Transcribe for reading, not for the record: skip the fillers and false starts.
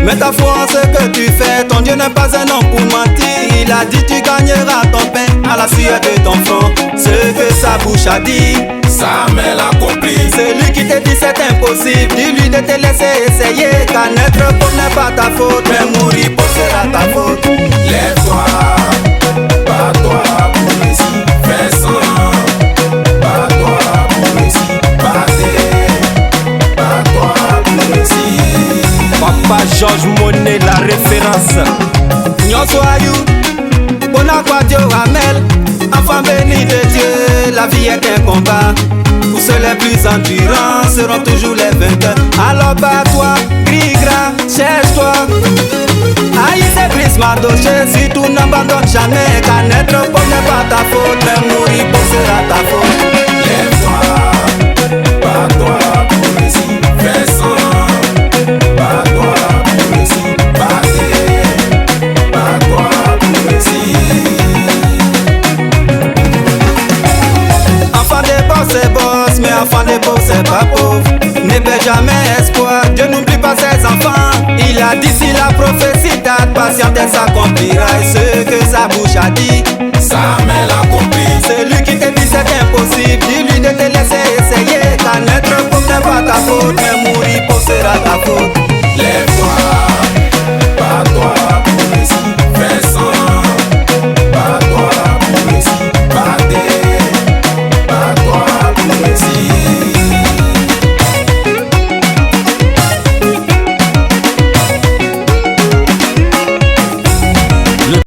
Mets ta foi en ce que tu fais. Ton Dieu n'est pas un homme pour mentir. Il a dit tu gagneras ton pain à la sueur de ton front. Ce que sa bouche a dit, Samuel accomplit. Celui qui te dit c'est impossible, dis-lui de te laisser essayer. Car naître pauvre n'est pas ta faute, mais mourir pauvre sera ta faute. Lève-toi, bats-toi pour réussir. Fais sang, bats-toi pour réussir. Bats-toi pour réussir. Papa Georges Monet, la référence. Nyonsoyou, Bonakwadio Amel, enfant béni de Dieu, la vie est un combat. Pour ceux les plus endurants seront toujours les vainqueurs. Alors bats-toi, crie gras, cherche-toi. Aïe, c'est brise ma doche, si tout n'abandonne jamais. Car naître pauvre n'est pas ta faute, mais mourir pauvre sera ta faute. Lève-toi, bats-toi pour réussir. Fais sang, bats-toi pour réussir. Bats-toi pour réussir. Enfant des pauvres c'est boss, mais enfant des pauvres c'est pas pauvre. Ne perds jamais espoir, Dieu n'oublie pas ses enfants. Il a dit si la prophétie date, patiente elle s'accomplira. Et ce que sa bouche a dit, Samuel accomplit. celui qui te dit c'est impossible, dis-lui